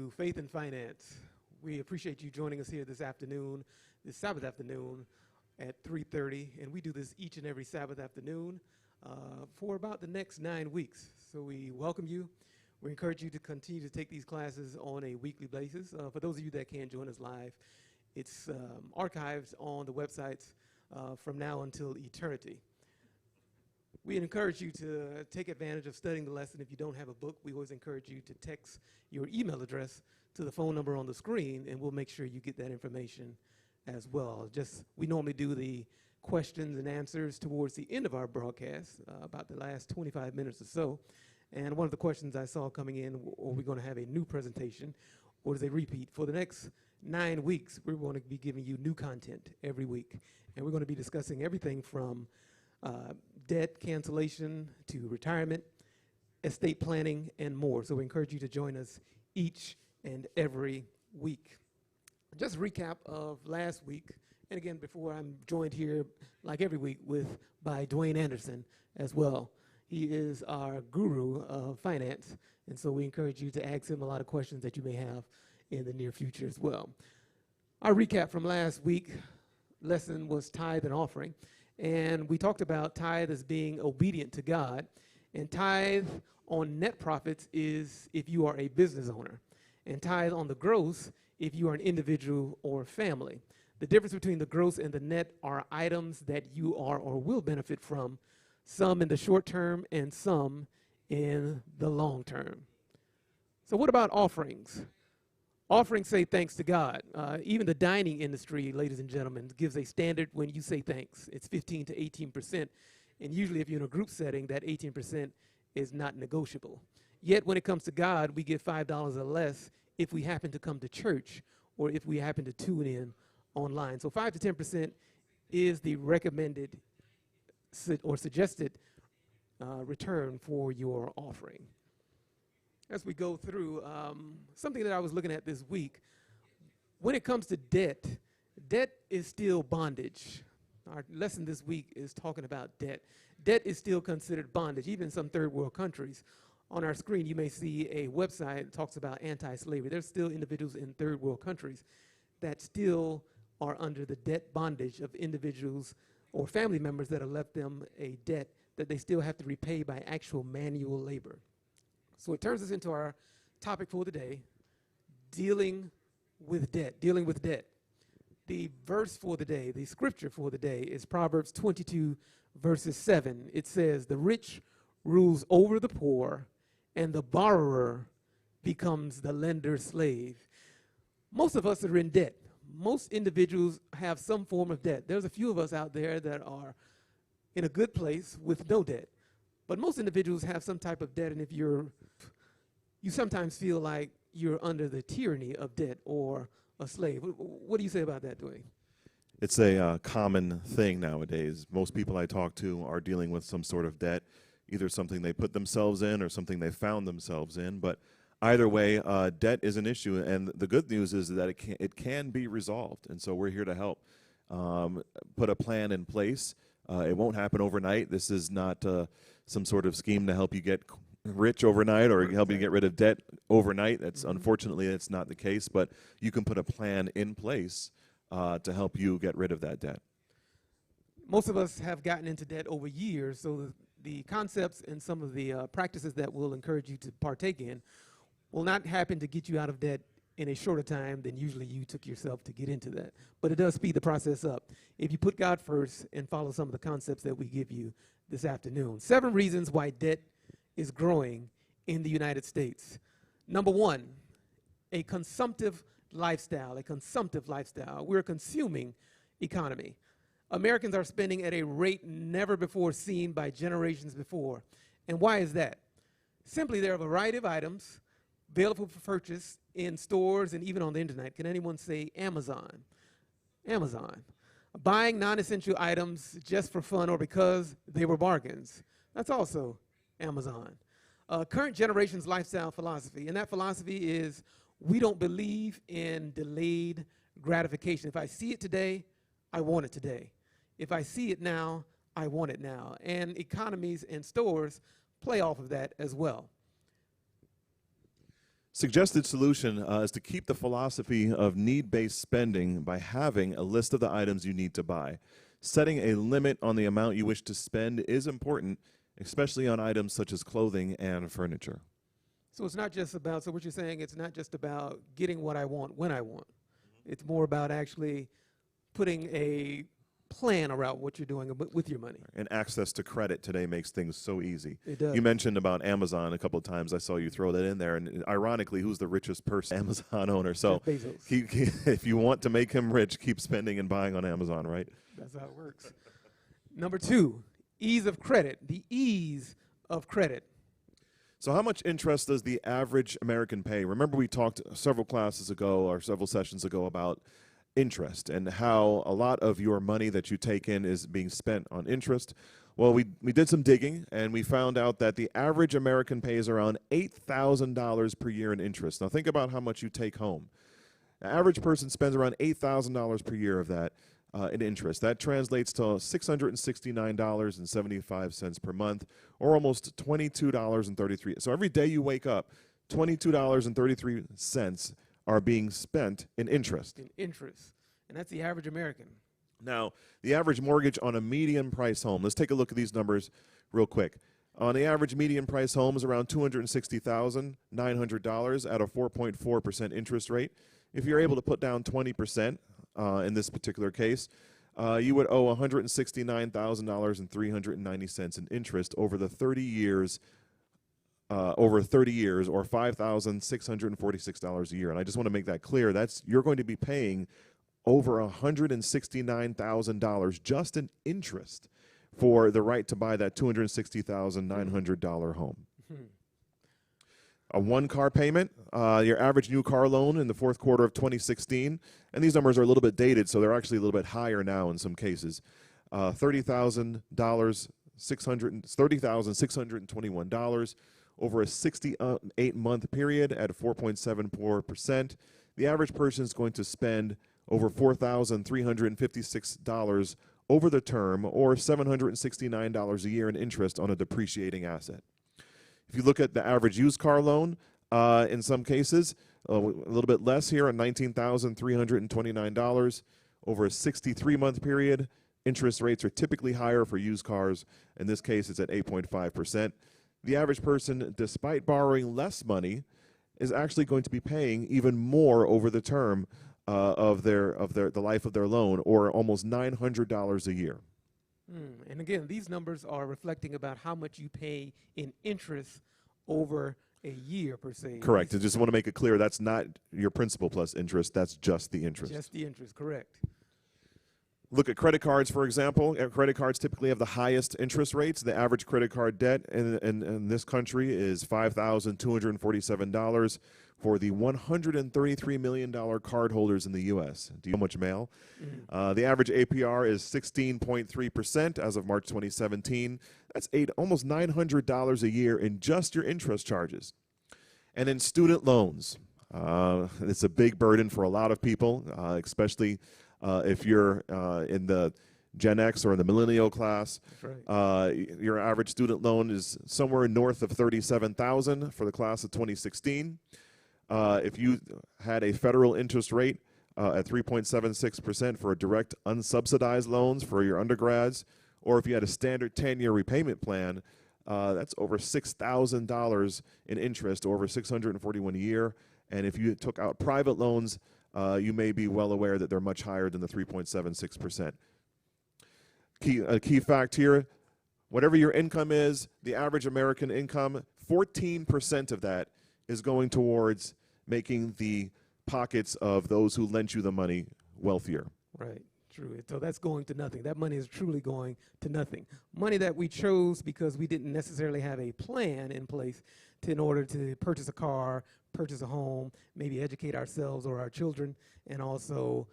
to Faith and Finance. We appreciate you joining us here this afternoon, this Sabbath afternoon at 3:30, and we do this each and every Sabbath afternoon for about the next 9 weeks. So we welcome you. We encourage you to continue to take these classes on a weekly basis. For those of you that can't join us live, it's archived on the websites from now until eternity. We encourage you to take advantage of studying the lesson. If you don't have a book, we always encourage you to text your email address to the phone number on the screen, and we'll make sure you get that information as well. We normally do the questions and answers towards the end of our broadcast, about the last 25 minutes or so. And one of the questions I saw coming in, are we going to have a new presentation, or is a repeat? For the next 9 weeks, we're going to be giving you new content every week. And we're going to be discussing everything from debt cancellation to retirement, estate planning, and more. So we encourage you to join us each and every week. Just a recap of last week, and again, before I'm joined here, like every week, by Dwayne Anderson as well. He is our guru of finance, and so we encourage you to ask him a lot of questions that you may have in the near future as well. Our recap from last week lesson was tithe and offering. And we talked about tithe as being obedient to God. And tithe on net profits is if you are a business owner. And tithe on the gross if you are an individual or family. The difference between the gross and the net are items that you are or will benefit from, some in the short term and some in the long term. So what about offerings? Offerings say thanks to God. Even the dining industry, ladies and gentlemen, gives a standard when you say thanks. It's 15 to 18%. And usually if you're in a group setting, that 18% is not negotiable. Yet when it comes to God, we give $5 or less if we happen to come to church or if we happen to tune in online. So 5 to 10% is the recommended or suggested return for your offering. As we go through, something that I was looking at this week, when it comes to debt, debt is still bondage. Our lesson this week is talking about debt. Debt is still considered bondage, even in some third world countries. On our screen, you may see a website that talks about anti-slavery. There's still individuals in third world countries that still are under the debt bondage of individuals or family members that have left them a debt that they still have to repay by actual manual labor. So it turns us into our topic for the day, dealing with debt, dealing with debt. The verse for the day, the scripture for the day is Proverbs 22, verses 7. It says, "The rich rules over the poor, and the borrower becomes the lender's slave." Most of us are in debt. Most individuals have some form of debt. There's a few of us out there that are in a good place with no debt. But most individuals have some type of debt, and if you sometimes feel like you're under the tyranny of debt or a slave. What do you say about that, Dwayne? It's a common thing nowadays. Most people I talk to are dealing with some sort of debt, either something they put themselves in or something they found themselves in. But either way, debt is an issue, and the good news is that it can be resolved, and so we're here to help put a plan in place. It won't happen overnight. This is not some sort of scheme to help you get rich overnight or help you get rid of debt overnight. Unfortunately, that's not the case, but you can put a plan in place to help you get rid of that debt. Most of us have gotten into debt over years, so the concepts and some of the practices that we'll encourage you to partake in will not happen to get you out of debt in a shorter time than usually you took yourself to get into that. But it does speed the process up if you put God first and follow some of the concepts that we give you this afternoon. 7 reasons why debt is growing in the United States. Number 1, a consumptive lifestyle, We're a consuming economy. Americans are spending at a rate never before seen by generations before. And why is that? Simply, there are a variety of items available for purchase in stores and even on the internet. Can anyone say Amazon? Amazon. Buying non-essential items just for fun or because they were bargains. That's also Amazon. Current generation's lifestyle philosophy, and that philosophy is we don't believe in delayed gratification. If I see it today, I want it today. If I see it now, I want it now. And economies and stores play off of that as well. Suggested solution is to keep the philosophy of need-based spending by having a list of the items you need to buy. Setting a limit on the amount you wish to spend is important, especially on items such as clothing and furniture. So it's not just about, so what you're saying, it's not just about getting what I want when I want. It's more about actually putting a plan around what you're doing with your money. And access to credit today makes things so easy. It does. You mentioned about Amazon a couple of times. I saw you throw that in there. And ironically, who's the richest person? Amazon owner. So Jeff Bezos. if you want to make him rich, keep spending and buying on Amazon, right? That's how it works. Number 2, ease of credit. The ease of credit. So how much interest does the average American pay? Remember we talked several classes ago or several sessions ago about interest and how a lot of your money that you take in is being spent on interest. Well, we did some digging and we found out that the average American pays around $8,000 per year in interest. Now think about how much you take home. The average person spends around $8,000 per year of that in interest. That translates to $669.75 per month, or almost $22.33. So every day you wake up, $22.33 are being spent in interest. In interest. And that's the average American. Now, the average mortgage on a median price home, let's take a look at these numbers real quick. On the average median price home is around $260,900 at a 4.4% interest rate. If you're able to put down 20% in this particular case, you would owe $169,390 in interest over the 30 years or $5,646 a year. And I just want to make that clear. You're going to be paying over $169,000 just in interest for the right to buy that $260,900 home. A one-car payment, your average new car loan in the fourth quarter of 2016, and these numbers are a little bit dated, so they're actually a little bit higher now in some cases. $30,621 over a 68-month period at 4.74%. The average person is going to spend over $4,356 over the term, or $769 a year in interest on a depreciating asset. If you look at the average used car loan, in some cases, a little bit less here at $19,329 over a 63-month period. Interest rates are typically higher for used cars. In this case, it's at 8.5%. The average person, despite borrowing less money, is actually going to be paying even more over the term of the life of their loan, or almost $900 a year. And again, these numbers are reflecting about how much you pay in interest over a year, per se. Correct. I just want to make it clear that's not your principal plus interest. That's just the interest. Just the interest, correct. Look at credit cards, for example. Credit cards typically have the highest interest rates. The average credit card debt in this country is $5,247 for the $133 million cardholders in the U.S. Do you know how much mail? The average APR is 16.3% as of March 2017. That's almost $900 a year in just your interest charges. And in student loans, it's a big burden for a lot of people, especially if you're in the Gen X or in the millennial class. That's right. Your average student loan is somewhere north of $37,000 for the class of 2016. If you had a federal interest rate at 3.76% for direct unsubsidized loans for your undergrads, or if you had a standard 10-year repayment plan, that's over $6,000 in interest, over $641 a year. And if you took out private loans, you may be well aware that they're much higher than the 3.76%. A key fact here, whatever your income is, the average American income, 14% of that is going towards making the pockets of those who lent you the money wealthier. Right, true. So that's going to nothing. That money is truly going to nothing. Money that we chose because we didn't necessarily have a plan in place in order to purchase a car, purchase a home, maybe educate ourselves or our children, and also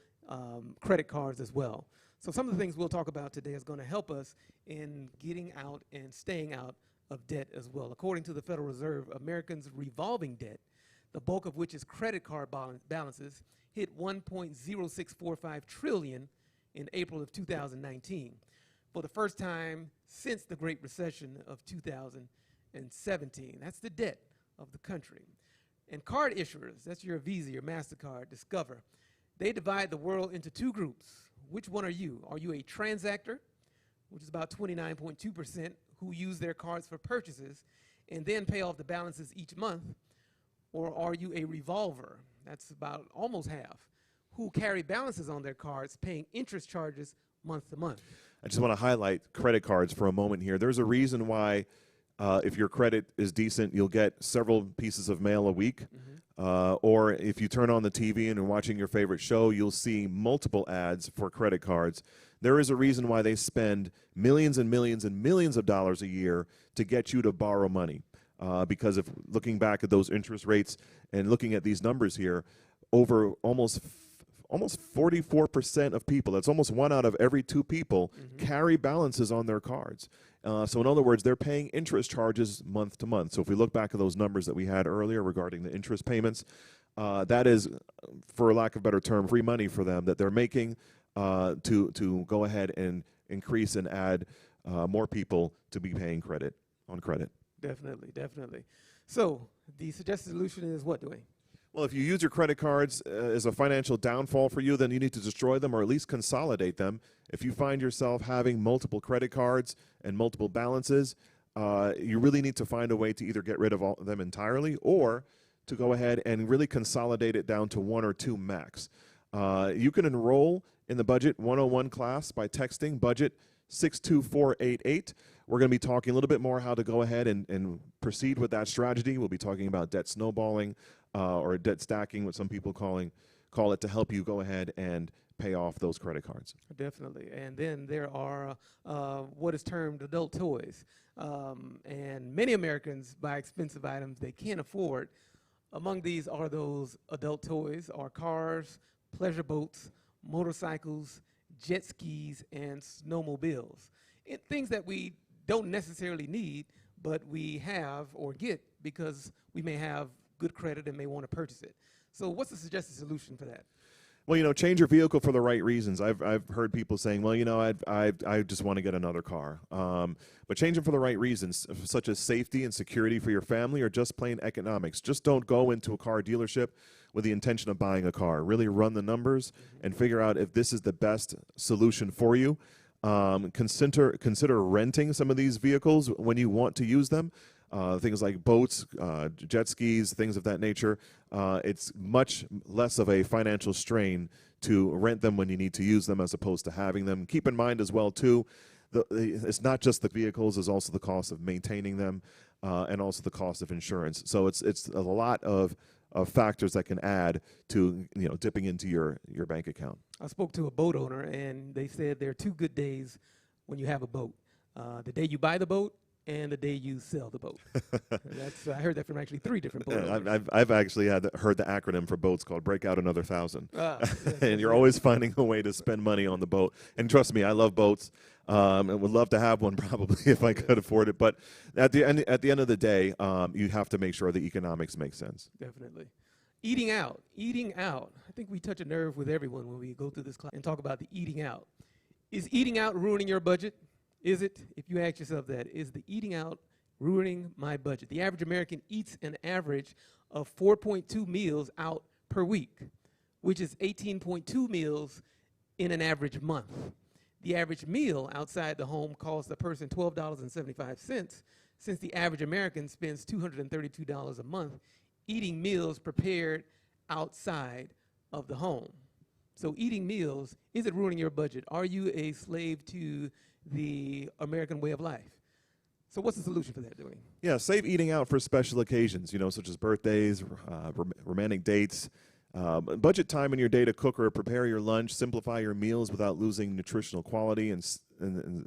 credit cards as well. So some of the things we'll talk about today is going to help us in getting out and staying out of debt as well. According to the Federal Reserve, Americans' revolving debt, the bulk of which is credit card balances, hit $1.0645 trillion in April of 2019, for the first time since the Great Recession of 2017. That's the debt of the country. And card issuers, that's your Visa, your MasterCard, Discover, they divide the world into two groups. Which one are you? Are you a transactor, which is about 29.2%, who use their cards for purchases and then pay off the balances each month? Or are you a revolver? That's about almost half, who carry balances on their cards, paying interest charges month to month. I just want to highlight credit cards for a moment here. There's a reason why if your credit is decent, you'll get several pieces of mail a week. Or if you turn on the TV and are watching your favorite show, you'll see multiple ads for credit cards. There is a reason why they spend millions and millions and millions of dollars a year to get you to borrow money. Because if looking back at those interest rates and looking at these numbers here, over almost 44% of people, that's almost 1 out of every 2 people, carry balances on their cards. So in other words, they're paying interest charges month to month. So if we look back at those numbers that we had earlier regarding the interest payments, that is, for lack of a better term, free money for them that they're making to go ahead and increase and add more people to be paying credit on credit. Definitely, definitely. So the suggested solution is what, Dwayne? Well, if you use your credit cards as a financial downfall for you, then you need to destroy them or at least consolidate them. If you find yourself having multiple credit cards and multiple balances, you really need to find a way to either get rid of all of them entirely or to go ahead and really consolidate it down to 1 or 2 max. You can enroll in the Budget 101 class by texting budget 62488. We're going to be talking a little bit more how to go ahead and proceed with that strategy. We'll be talking about debt snowballing or debt stacking, what some people call it, to help you go ahead and pay off those credit cards. Definitely. And then there are what is termed adult toys. And many Americans buy expensive items they can't afford. Among these are those adult toys are cars, pleasure boats, motorcycles, jet skis, and snowmobiles. Things that we don't necessarily need, but we have or get because we may have good credit and may want to purchase it. So what's the suggested solution for that? Well, change your vehicle for the right reasons. I've heard people saying, well, I just want to get another car. But change them for the right reasons, such as safety and security for your family or just plain economics. Just don't go into a car dealership with the intention of buying a car. Really run the numbers and figure out if this is the best solution for you. Consider renting some of these vehicles when you want to use them. Things like boats, jet skis, things of that nature. It's much less of a financial strain to rent them when you need to use them as opposed to having them. Keep in mind as well, too, it's not just the vehicles, it's also the cost of maintaining them and also the cost of insurance. So it's a lot of factors that can add to dipping into your bank account. I spoke to a boat owner, and they said there are 2 good days when you have a boat. The day you buy the boat and the day you sell the boat. I heard that from actually 3 different boat owners. I've actually heard the acronym for boats called Break Out Another 1,000. And you're always finding a way to spend money on the boat. And trust me, I love boats. And would love to have one probably if I could afford it. But at the end of the day, you have to make sure the economics make sense. Definitely. Eating out. I think we touch a nerve with everyone when we go through this class and talk about the eating out. Is eating out ruining your budget? Is it? If you ask yourself that, is the eating out ruining my budget? The average American eats an average of 4.2 meals out per week, which is 18.2 meals in an average month. The average meal outside the home costs a person $12.75, since the average American spends $232 a month eating meals prepared outside of the home. So eating meals, is it ruining your budget? Are you a slave to the American way of life? So what's the solution for that, Dwayne? Yeah, save eating out for special occasions, such as birthdays, romantic dates. Budget time in your day to cook or prepare your lunch. Simplify your meals without losing nutritional quality and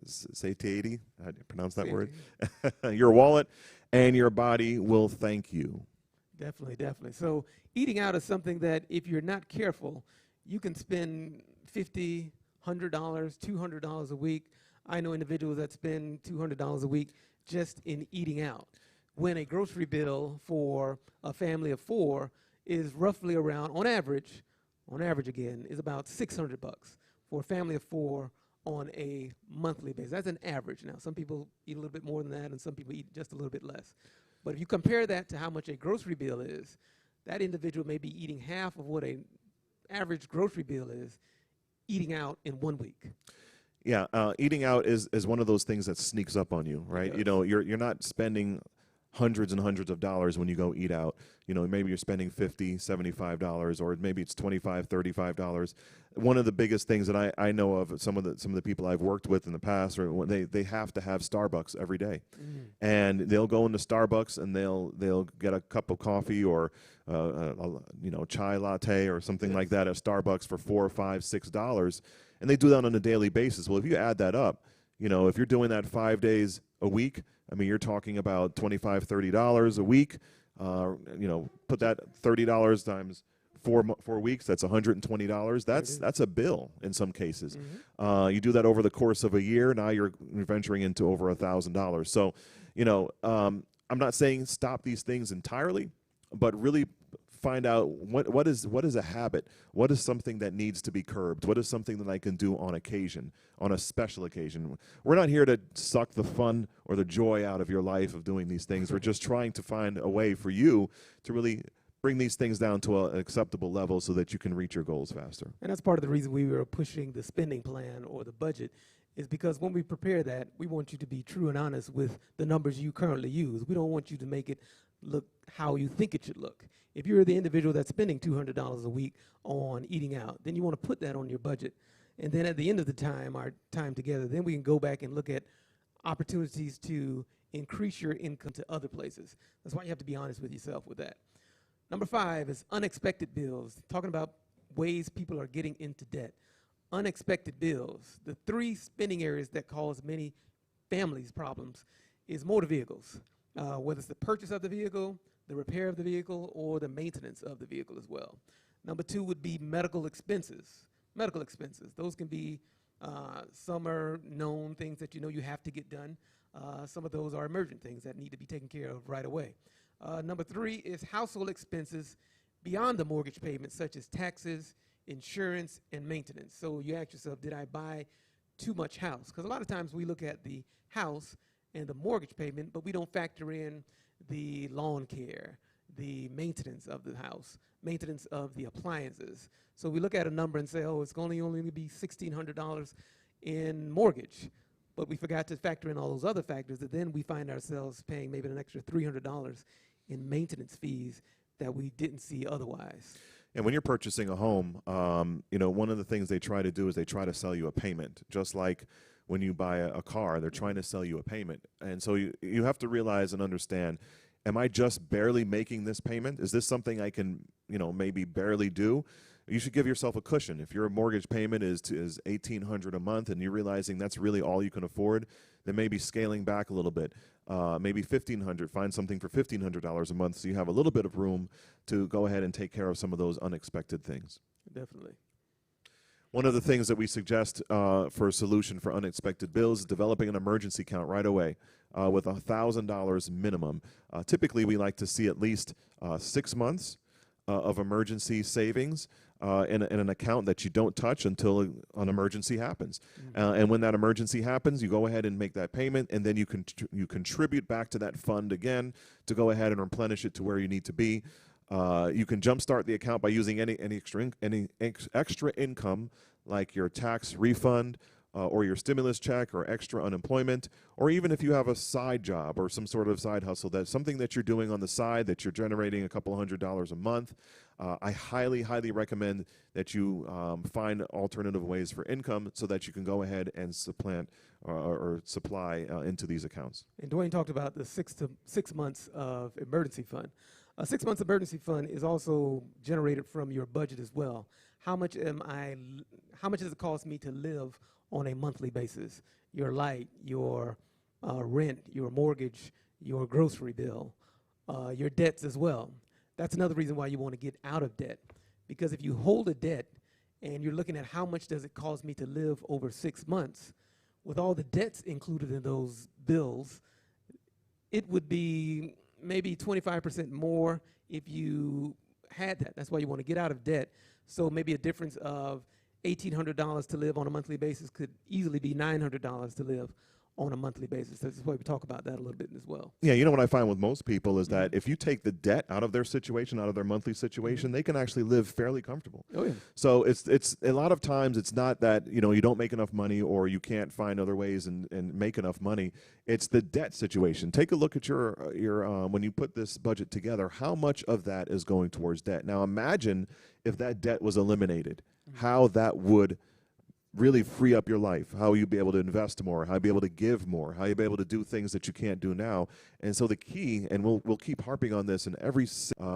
satiety. How do you pronounce that word? Your wallet and your body will thank you. Definitely. So eating out is something that if you're not careful, you can spend $50, $100, $200 a week. I know individuals that spend $200 a week just in eating out, when a grocery bill for a family of 4 is roughly around, on average again, is about $600 for a family of 4 on a monthly basis. That's an average. Now, some people eat a little bit more than that, and some people eat just a little bit less. But if you compare that to how much a grocery bill is, that individual may be eating half of what an average grocery bill is eating out in 1 week. Yeah, eating out is one of those things that sneaks up on you, right? Yes. You know, you're not spending hundreds and hundreds of dollars when you go eat out. You know, maybe you're spending $50, $75, or maybe it's $25, $35. One of the biggest things that I know of some of the people I've worked with in the past, or when they have to have Starbucks every day, and they'll go into Starbucks and they'll get a cup of coffee or chai latte or something like that at Starbucks for $4, $5, $6, and they do that on a daily basis. Well, if you add that up, you know, if you're doing that 5 days a week, I mean, you're talking about $25, $30 a week. Put that $30 times 4 weeks. That's $120. That's a bill in some cases. You do that over the course of a year. Now you're venturing into over $1,000. So, I'm not saying stop these things entirely, but really find out what is a habit, what is something that needs to be curbed, what is something that I can do on occasion, on a special occasion. We're not here to suck the fun or the joy out of your life of doing these things. We're just trying to find a way for you to really bring these things down to an acceptable level so that you can reach your goals faster. And that's part of the reason we were pushing the spending plan or the budget, is because when we prepare that, we want you to be true and honest with the numbers you currently use. We don't want you to make it look how you think it should look. If you're the individual that's spending $200 a week on eating out, then you want to put that on your budget. And then at the end of the time, our time together, then we can go back and look at opportunities to increase your income to other places. That's why you have to be honest with yourself with that. Number 5 is unexpected bills. Talking about ways people are getting into debt. Unexpected bills. The 3 spending areas that cause many families problems is motor vehicles, whether it's the purchase of the vehicle, the repair of the vehicle, or the maintenance of the vehicle as well. Number 2 would be medical expenses. Medical expenses. Those can be, some are known things that you have to get done. Some of those are emergent things that need to be taken care of right away. Number 3 is household expenses beyond the mortgage payment, such as taxes, insurance, and maintenance. So you ask yourself, did I buy too much house? Because a lot of times we look at the house and the mortgage payment, but we don't factor in the lawn care, the maintenance of the house, maintenance of the appliances. So we look at a number and say, oh, it's only going to be $1,600 in mortgage. But we forgot to factor in all those other factors that then we find ourselves paying maybe an extra $300 in maintenance fees that we didn't see otherwise. And when you're purchasing a home, one of the things they try to do is they try to sell you a payment, just like when you buy a car, they're trying to sell you a payment. And so you have to realize and understand, am I just barely making this payment? Is this something I can, maybe barely do? You should give yourself a cushion. If your mortgage payment is $1,800 a month and you're realizing that's really all you can afford, then maybe scaling back a little bit. Maybe $1,500, find something for $1,500 a month so you have a little bit of room to go ahead and take care of some of those unexpected things. Definitely. One of the things that we suggest for a solution for unexpected bills is developing an emergency account right away with $1,000 minimum. Typically, we like to see at least 6 months of emergency savings in an account that you don't touch until an emergency happens. And when that emergency happens, you go ahead and make that payment, and then you contribute back to that fund again to go ahead and replenish it to where you need to be. You can jumpstart the account by using any extra income, like your tax refund or your stimulus check or extra unemployment, or even if you have a side job or some sort of side hustle, that's something that you're doing on the side that you're generating a couple $100s a month. I highly, highly recommend that you find alternative ways for income so that you can go ahead and supplant or supply into these accounts. And Dwayne talked about the 6 months of emergency fund. A 6 months emergency fund is also generated from your budget as well. How much does it cost me to live on a monthly basis? Your light, your rent, your mortgage, your grocery bill, your debts as well. That's another reason why you want to get out of debt. Because if you hold a debt and you're looking at how much does it cost me to live over 6 months, with all the debts included in those bills, it would be maybe 25% more if you had that. That's why you want to get out of debt. So maybe a difference of $1,800 to live on a monthly basis could easily be $900 to live on a monthly basis. That's why we talk about that a little bit as well. Yeah, you know what I find with most people is that if you take the debt out of their situation, out of their monthly situation, they can actually live fairly comfortable. Oh, yeah. So it's a lot of times it's not that, you know, you don't make enough money or you can't find other ways and make enough money. It's the debt situation. Take a look at your when you put this budget together, how much of that is going towards debt. Now imagine if that debt was eliminated, how that would really free up your life, how you'd be able to invest more, how you'd be able to give more, how you'd be able to do things that you can't do now. And so the key, and we'll keep harping on this in every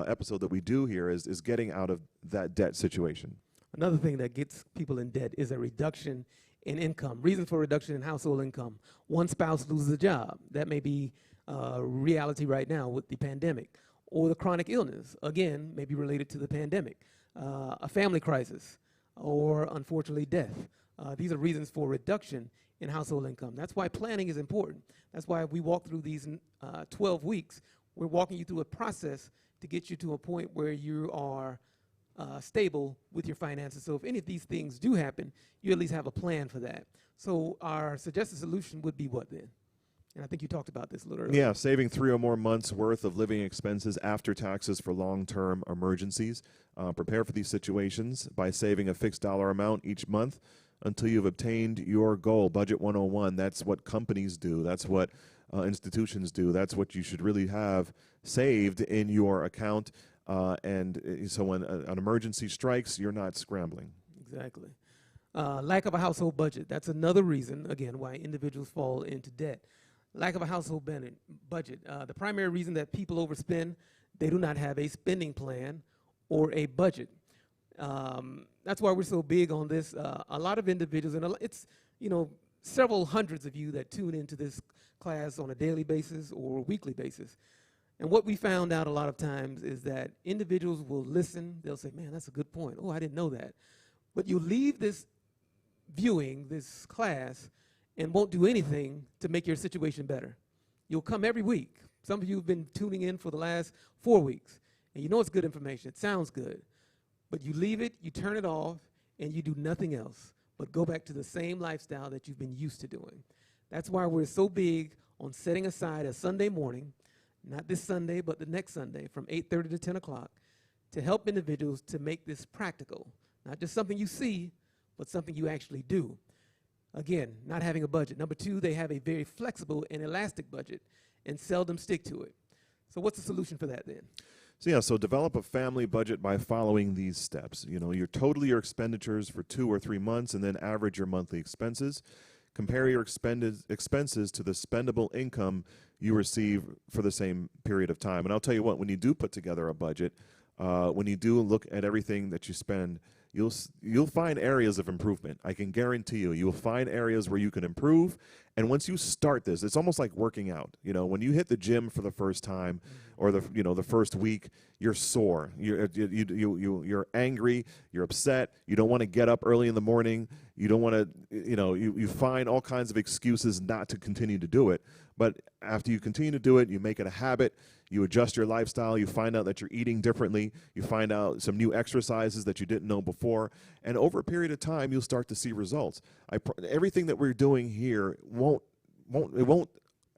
episode that we do here, is getting out of that debt situation. Another thing that gets people in debt is a reduction in income. Reason for reduction in household income. One spouse loses a job. That may be reality right now with the pandemic. Or the chronic illness, again, may be related to the pandemic. A family crisis, or unfortunately death. These are reasons for reduction in household income. That's why planning is important. That's why we walk through these 12 weeks. We're walking you through a process to get you to a point where you are stable with your finances. So if any of these things do happen, you at least have a plan for that. So our suggested solution would be what then? And I think you talked about this a little earlier. Yeah, saving 3 or more months worth of living expenses after taxes for long-term emergencies. Prepare for these situations by saving a fixed dollar amount each month until you've obtained your goal. Budget 101, that's what companies do. That's what institutions do. That's what you should really have saved in your account. And so when an emergency strikes, you're not scrambling. Exactly. Lack of a household budget. That's another reason, again, why individuals fall into debt. Lack of a household budget. The primary reason that people overspend, they do not have a spending plan or a budget. That's why we're so big on this. A lot of individuals, and it's, you know, several hundreds of you that tune into this class on a daily basis or weekly basis. And what we found out a lot of times is that individuals will listen. They'll say, man, that's a good point. Oh, I didn't know that. But you leave this viewing, this class, and won't do anything to make your situation better. You'll come every week. Some of you have been tuning in for the last 4 weeks, and you know it's good information. It sounds good. But you leave it, you turn it off, and you do nothing else but go back to the same lifestyle that you've been used to doing. That's why we're so big on setting aside a Sunday morning, not this Sunday, but the next Sunday from 8:30 to 10 o'clock, to help individuals to make this practical. Not just something you see, but something you actually do. Again, not having a budget. Number 2, they have a very flexible and elastic budget and seldom stick to it. So what's the solution for that then? So develop a family budget by following these steps. You know, total your expenditures for 2 or 3 months and then average your monthly expenses. Compare your expenses to the spendable income you receive for the same period of time. And I'll tell you what, when you do put together a budget, when you do look at everything that you spend, you'll find areas of improvement. I can guarantee you, you'll find areas where you can improve. And once you start this, it's almost like working out. You know, when you hit the gym for the first time, or the first week, you're sore. You're angry. You're upset. You don't want to get up early in the morning. You don't want to. You find all kinds of excuses not to continue to do it. But after you continue to do it, you make it a habit. You adjust your lifestyle. You find out that you're eating differently. You find out some new exercises that you didn't know before. And over a period of time, you'll start to see results. Everything that we're doing here won't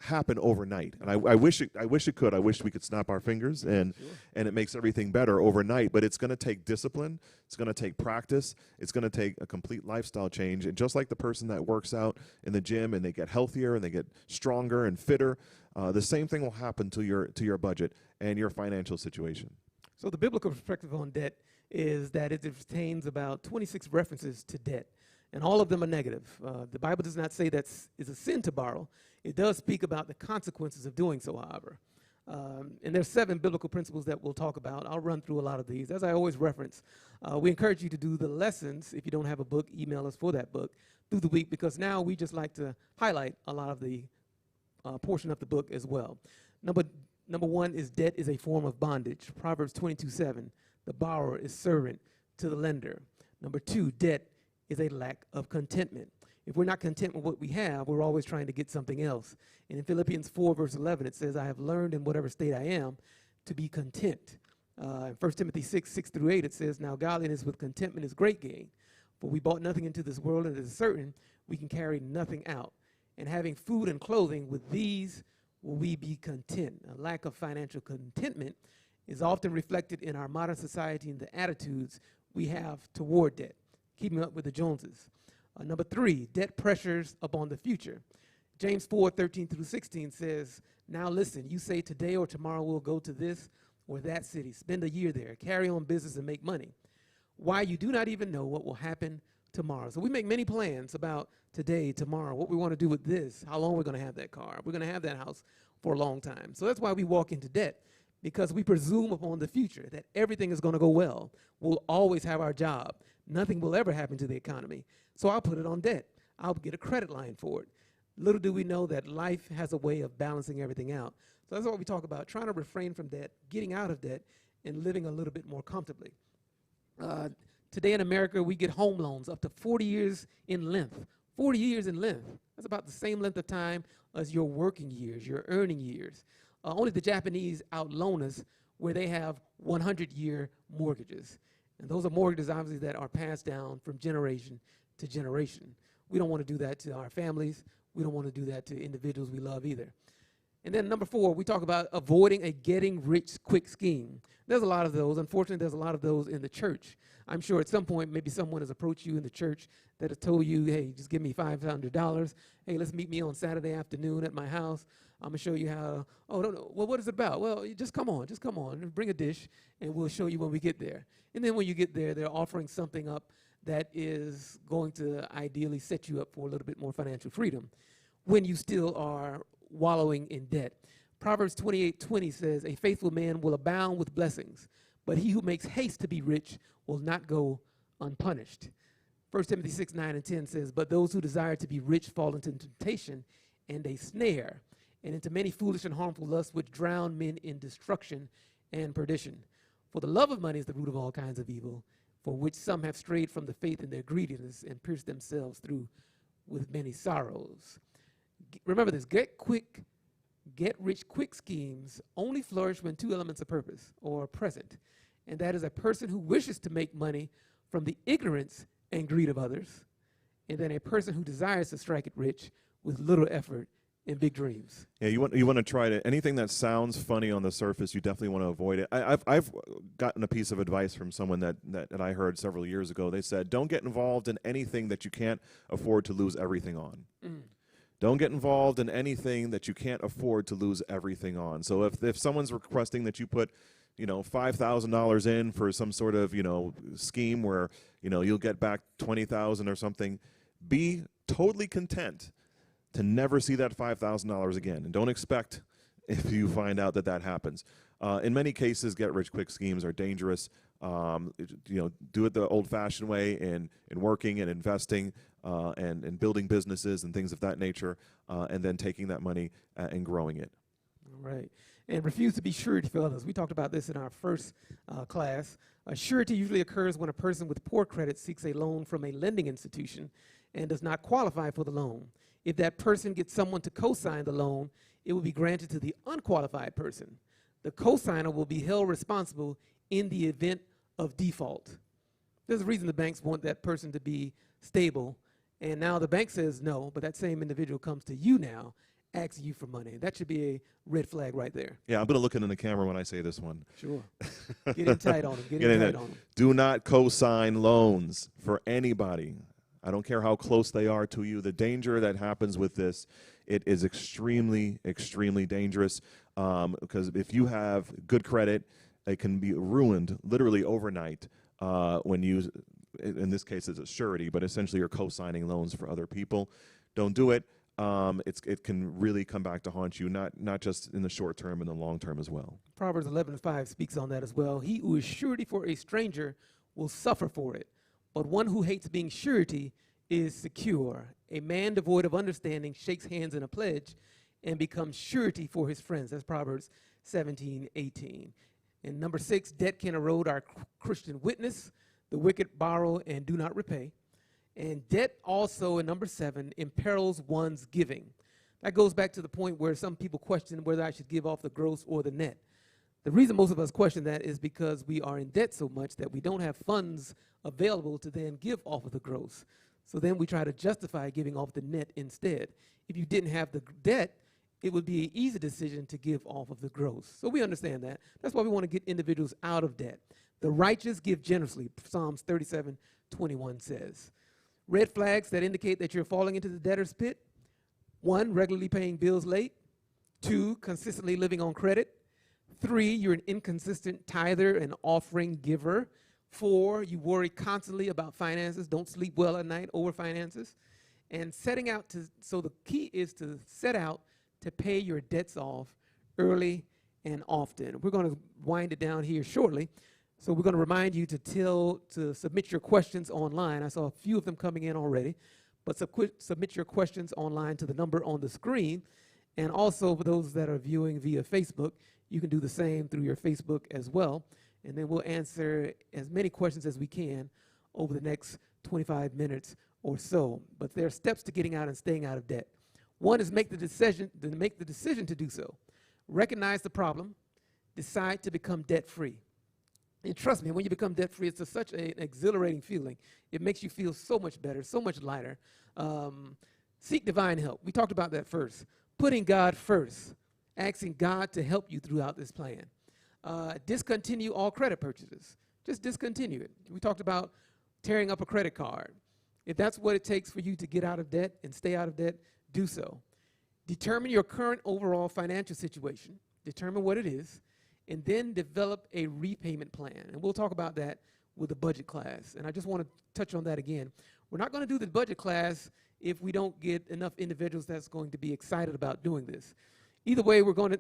happen overnight. And I wish it could. I wish we could snap our fingers and it makes everything better overnight. But it's going to take discipline. It's going to take practice. It's going to take a complete lifestyle change. And just like the person that works out in the gym and they get healthier and they get stronger and fitter, the same thing will happen to your budget and your financial situation. So the biblical perspective on debt is that it contains about 26 references to debt, and all of them are negative. The Bible does not say that it's a sin to borrow. It does speak about the consequences of doing so, however. And there's 7 biblical principles that we'll talk about. I'll run through a lot of these. As I always reference, we encourage you to do the lessons. If you don't have a book, email us for that book through the week, because now we just like to highlight a lot of the portion of the book as well. Number 1 is debt is a form of bondage. Proverbs 22:7, the borrower is servant to the lender. Number 2, debt is a lack of contentment. If we're not content with what we have, we're always trying to get something else. And in Philippians 4, verse 11, it says, I have learned in whatever state I am to be content. In 1 Timothy 6:6-8, it says, now godliness with contentment is great gain. For we bought nothing into this world, and it is certain we can carry nothing out. and having food and clothing. With these will we be content. A lack of financial contentment is often reflected in our modern society and the attitudes we have toward debt, keeping up with the Joneses. Number 3, debt pressures upon the future. James 4:13-16 says, now listen, you say today or tomorrow we'll go to this or that city, spend a year there, carry on business and make money. Why, you do not even know what will happen tomorrow. So we make many plans about today, tomorrow, what we want to do with this, how long we're going to have that car, we're going to have that house for a long time. So that's why we walk into debt, because we presume upon the future that everything is going to go well. We'll always have our job. Nothing will ever happen to the economy. So I'll put it on debt. I'll get a credit line for it. Little do we know that life has a way of balancing everything out. So that's what we talk about, trying to refrain from debt, getting out of debt, and living a little bit more comfortably. Today in America, we get home loans up to 40 years in length. 40 years in length. That's about the same length of time as your working years, your earning years. Only the Japanese outloan us, where they have 100-year mortgages. And those are mortgages, obviously, that are passed down from generation to generation. We don't want to do that to our families. We don't want to do that to individuals we love either. And then number 4, we talk about avoiding a getting-rich-quick scheme. There's a lot of those. Unfortunately, there's a lot of those in the church. I'm sure at some point maybe someone has approached you in the church that has told you, hey, just give me $500. Hey, let's meet me on Saturday afternoon at my house. I'm going to show you how. Oh, no. Well, what is it about? Well, just come on. Bring a dish, and we'll show you when we get there. And then when you get there, they're offering something up that is going to ideally set you up for a little bit more financial freedom when you still are wallowing in debt. Proverbs 28:20 says, a faithful man will abound with blessings, but he who makes haste to be rich will not go unpunished. 1 Timothy 6:9-10 says, but those who desire to be rich fall into temptation and a snare, and into many foolish and harmful lusts which drown men in destruction and perdition. For the love of money is the root of all kinds of evil, for which some have strayed from the faith in their greediness and pierced themselves through with many sorrows. Remember this, get rich quick schemes only flourish when 2 elements of purpose are present. And that is a person who wishes to make money from the ignorance and greed of others, and then a person who desires to strike it rich with little effort and big dreams. Yeah, you want to try to, anything that sounds funny on the surface, you definitely want to avoid it. I've gotten a piece of advice from someone that I heard several years ago. They said, don't get involved in anything that you can't afford to lose everything on. Don't get involved in anything that you can't afford to lose everything on. So if someone's requesting that you put, $5,000 in for some sort of, scheme where, you'll get back $20,000 or something, be totally content to never see that $5,000 again. And don't expect if you find out that happens. In many cases, get-rich-quick schemes are dangerous. Do it the old-fashioned way in working and investing and building businesses and things of that nature, and then taking that money and growing it. All right. And refuse to be surety for others. We talked about this in our first class. A surety usually occurs when a person with poor credit seeks a loan from a lending institution and does not qualify for the loan. If that person gets someone to co-sign the loan, it will be granted to the unqualified person. The co-signer will be held responsible in the event of default. There's a reason the banks want that person to be stable, and now the bank says no, but that same individual comes to you now, asks you for money. That should be a red flag right there. Yeah, I'm going to look into the camera when I say this one. Sure. Get in tight on them. Get in tight on them. Do not co-sign loans for anybody. I don't care how close they are to you. The danger that happens with this, it is extremely, extremely dangerous, because if you have good credit, it can be ruined literally overnight when you, in this case it's a surety, but essentially you're co-signing loans for other people. Don't do it. It can really come back to haunt you, not just in the short term, in the long term as well. Proverbs 11:5 speaks on that as well. He who is surety for a stranger will suffer for it, but one who hates being surety is secure. A man devoid of understanding shakes hands in a pledge and becomes surety for his friends. That's Proverbs 17:18. And number 6, debt can erode our Christian witness. The wicked borrow and do not repay. And debt also, in number 7, imperils one's giving. That goes back to the point where some people question whether I should give off the gross or the net. The reason most of us question that is because we are in debt so much that we don't have funds available to then give off of the gross. So then we try to justify giving off the net instead. If you didn't have the debt, it would be an easy decision to give off of the gross. So we understand that. That's why we want to get individuals out of debt. The righteous give generously, Psalms 37:21 says. Red flags that indicate that you're falling into the debtor's pit: 1, regularly paying bills late; 2, consistently living on credit; 3, you're an inconsistent tither and offering giver; 4, you worry constantly about finances, don't sleep well at night over finances. And so the key is to set out to pay your debts off early and often. We're going to wind it down here shortly. So we're going to remind you to submit your questions online. I saw a few of them coming in already, but submit your questions online to the number on the screen. And also for those that are viewing via Facebook, you can do the same through your Facebook as well. And then we'll answer as many questions as we can over the next 25 minutes or so. But there are steps to getting out and staying out of debt. 1 is make the decision to do so. Recognize the problem. Decide to become debt-free. And trust me, when you become debt-free, it's such an exhilarating feeling. It makes you feel so much better, so much lighter. Seek divine help. We talked about that first. Putting God first. Asking God to help you throughout this plan. Discontinue all credit purchases. Just discontinue it. We talked about tearing up a credit card. If that's what it takes for you to get out of debt and stay out of debt, do so. Determine your current overall financial situation. Determine what it is. And then develop a repayment plan. And we'll talk about that with the budget class. And I just want to touch on that again. We're not going to do the budget class if we don't get enough individuals that's going to be excited about doing this. Either way, let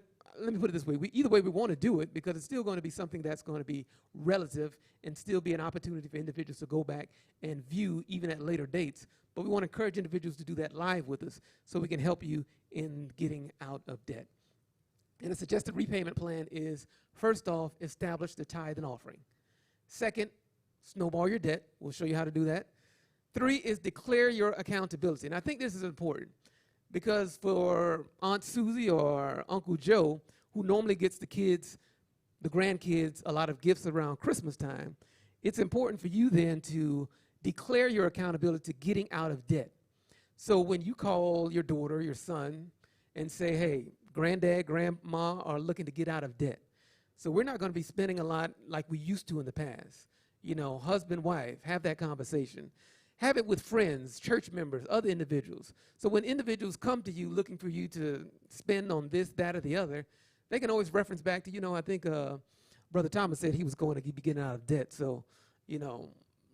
me put it this way. Either way, we want to do it because it's still going to be something that's going to be relative and still be an opportunity for individuals to go back and view even at later dates. But we want to encourage individuals to do that live with us so we can help you in getting out of debt. And a suggested repayment plan is, first off, establish the tithe and offering. 2nd, snowball your debt. We'll show you how to do that. 3 is declare your accountability. And I think this is important because for Aunt Susie or Uncle Joe, who normally gets the grandkids, a lot of gifts around Christmas time, it's important for you then to declare your accountability to getting out of debt. So when you call your daughter, your son, and say, hey, granddad, grandma are looking to get out of debt. So we're not going to be spending a lot like we used to in the past. You know, husband, wife, have that conversation. Have it with friends, church members, other individuals. So when individuals come to you looking for you to spend on this, that, or the other, they can always reference back to, I think Brother Thomas said he was going to be getting out of debt. So,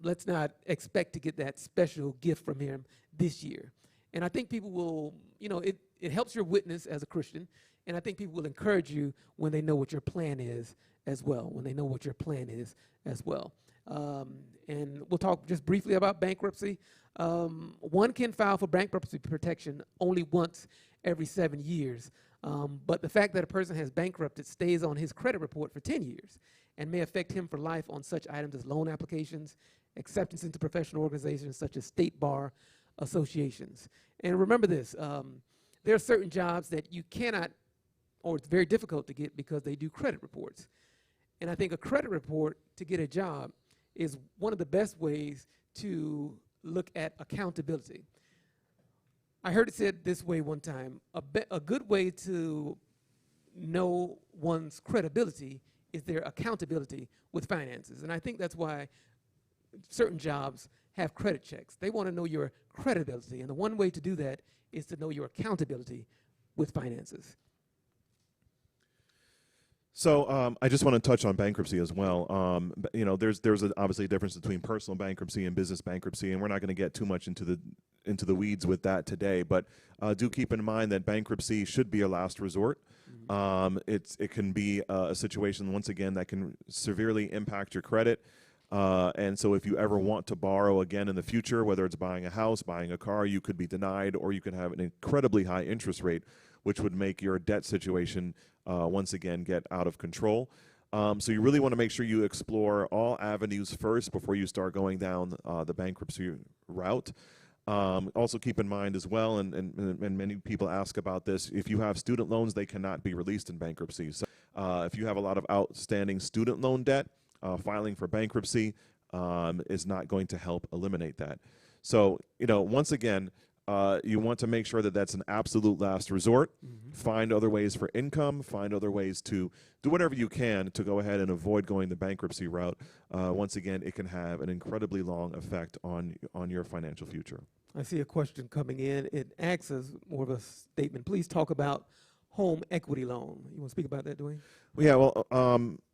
let's not expect to get that special gift from him this year. And I think people will, it helps your witness as a Christian, and I think people will encourage you when they know what your plan is as well, And we'll talk just briefly about bankruptcy. One can file for bankruptcy protection only once every 7 years, but the fact that a person has bankrupted stays on his credit report for 10 years and may affect him for life on such items as loan applications, acceptance into professional organizations such as state bar associations. And remember this, there are certain jobs that you cannot, or it's very difficult to get because they do credit reports. And I think a credit report to get a job is one of the best ways to look at accountability. I heard it said this way one time, a good way to know one's credibility is their accountability with finances. And I think that's why certain jobs have credit checks. They want to know your credibility, and the one way to do that is to know your accountability with finances. So I just want to touch on bankruptcy as well. There's obviously a difference between personal bankruptcy and business bankruptcy, and we're not going to get too much into the weeds with that today. But do keep in mind that bankruptcy should be a last resort. Mm-hmm. It can be a situation, once again, that can severely impact your credit. And so if you ever want to borrow again in the future, whether it's buying a house, buying a car, you could be denied, or you could have an incredibly high interest rate, which would make your debt situation once again get out of control. So you really want to make sure you explore all avenues first before you start going down the bankruptcy route. Also keep in mind as well, and many people ask about this, if you have student loans, they cannot be released in bankruptcy. So if you have a lot of outstanding student loan debt, filing for bankruptcy is not going to help eliminate that. So, once again, you want to make sure that that's an absolute last resort. Find other ways for income, find other ways to do whatever you can to go ahead and avoid going the bankruptcy route. Once again, it can have an incredibly long effect on your financial future. I see a question coming in. It acts as more of a statement. Please talk about home equity loan. You want to speak about that, Dwayne? Well, yeah, well,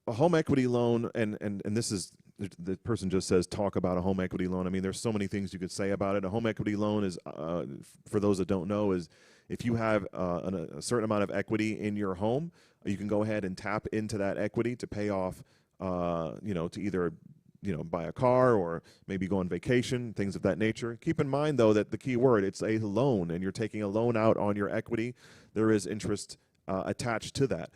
a home equity loan, and this is, the person just says talk about a home equity loan. I mean, there's so many things you could say about it. A home equity loan is, for those that don't know, is if you have a certain amount of equity in your home, you can go ahead and tap into that equity to pay off, to either buy a car or maybe go on vacation, things of that nature. Keep in mind, though, that the key word, it's a loan, and you're taking a loan out on your equity. There is interest attached to that.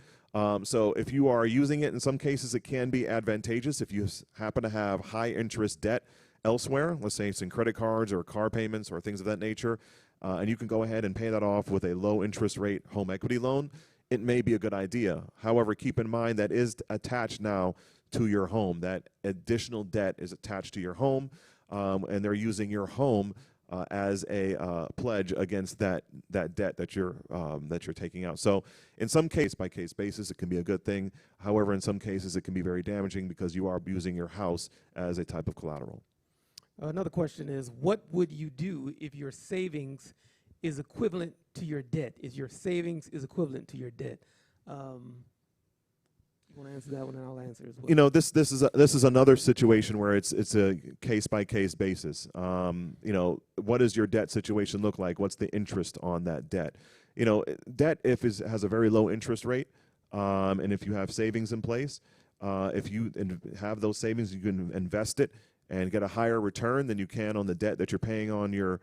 So if you are using it, in some cases, it can be advantageous if you happen to have high interest debt elsewhere. Let's say it's in credit cards or car payments or things of that nature, and you can go ahead and pay that off with a low interest rate home equity loan. It may be a good idea. However, keep in mind that is attached now to your home. That additional debt is attached to your home, and they're using your home as a pledge against that debt that you're taking out. So, in some case-by-case basis, it can be a good thing. However, in some cases, it can be very damaging because you are using your house as a type of collateral. Another question is, what would you do if your savings is equivalent to your debt? Is your savings is equivalent to your debt? You want to answer that one, and I'll answer as well. This is another situation where it's a case by case basis. What does your debt situation look like? What's the interest on that debt? Debt has a very low interest rate, and if you have savings in place, if you have those savings, you can invest it and get a higher return than you can on the debt that you're paying on your